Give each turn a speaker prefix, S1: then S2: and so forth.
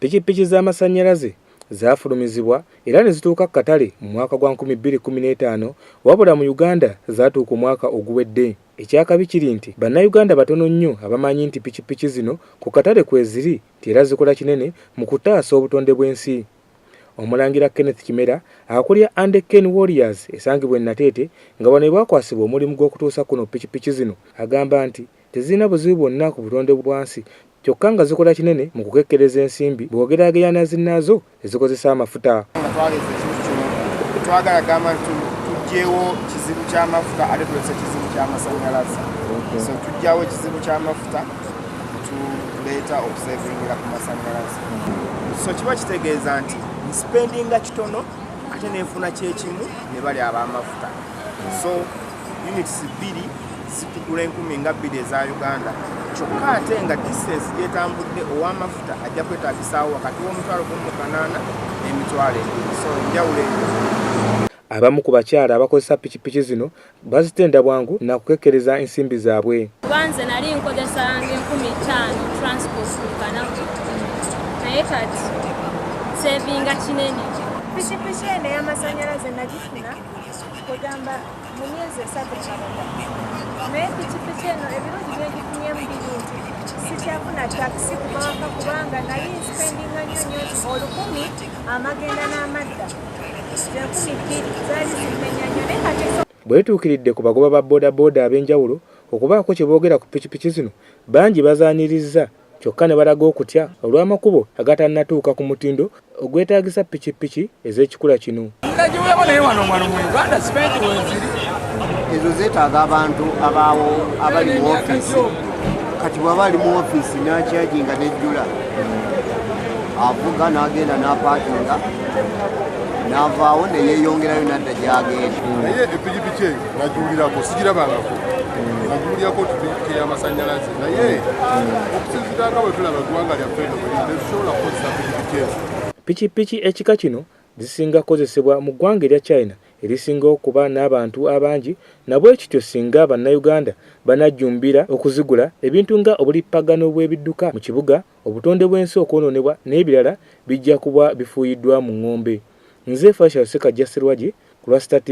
S1: Pikipiki z'amasannyalaze zaafulumizibwa era ne zituuka katale mu mwaka gwa 2015 wabula mu Uganda zaatuuka omwaka oguwedde. Ekyakabi kiri nti bannayuganda batono nnyo abamanyi nti pikipiki zino ku katale kweziri nti era zikola kinene mu kutaasa obutonde bw'ensi. Omulangira Kenneth Kimera akulira Andeken Warriors esangibwa e Nateete nga bano bakwasibwa omulimu gw'okutuusa kuno pikipiki zino agamba nti tezirina buzibu bwonna ku butonde bwansi kyokka nga zikola kinene mu kukekkereza ensimbi bw'ogeraageranya zinnazo ezikozesa amafuta.
S2: Twagala gamba nti tuggyewo kizibu ky'amafuta ate tulese kizibu ky'amasannyalaze. So tuggyawo ekizibu ky'amafuta tuleeta okusevingira ku masannyalaze. So kiba kitegeeza nti spendinga kitono ate neefuna kyekimu ne bali ab'amafuta. So units 2 zitukula 10,000 eza Uganda kyokka ate nga distance gyetambudde ow'amafuta ajja kwetaagisaawo wakati w'Omutwalo 8 n'Emitwalo 2. So njawulo
S1: abamu ku bakyala abakozesa pikipiki zino bazitenda bwangu na kukekkereza ensimbi zaabwe.
S3: Banze nali nkozesa 15,000 transport kanaku naye kati sevinga kinene.
S4: Pikipiki eno y'amasannyalaze nagifuna kugamba mu myezi 3 mabega. Naye pikipiki eno ebirungi byegifunyeemu biri nti sikyafuna takisi kubawaka kubanga nali spendinga nnyo olukumi amagenda n'amadda 2,000 zaali zimenya nnyo naye kati
S1: bwetuukiridde ku bagoba ba boodabooda ab'enjawulo okubaako kye boogera ku pikipiki zino bangi bazaanirizza kyokka ne balaga okutya olw'amakubo agatannatuuka ku mutindo ogwetaagisa pikipiki ez'ekikula kino.
S5: Ezo zeetaaga abantu abaawo abali mu ofiisi kati bw'aba ali mu ofiisi n'akyaginga n'ejjula avuga n'agenda n'apaakinga n'avaawo ne yeeyongerayo n'adda gy'agenda.
S6: Naye epikipiki eyo nagiwulirako sigirabangako nagiwulirako pikipiki y'amasannyalaze naye okusinziiranga bwe tulaba eggwanga lyaffe tetusobola kukozesa pikipiki ezo.
S1: Pikipiki ekika kino zisinga kukozesebwa mu ggwanga erya China erisinga okuba n'abantu abangi nabwe kityo singa bannayuganda banajjumbira okuzigula ebintu nga obulippagano bw'ebidduka mu kibuga obutonde bw'ensi okwonoonebwa n'ebirala bijja kuba bifuuyiddwa mu ng'ombe. Nze Fasha Sekajja Sserwagi ku lwa Star TV.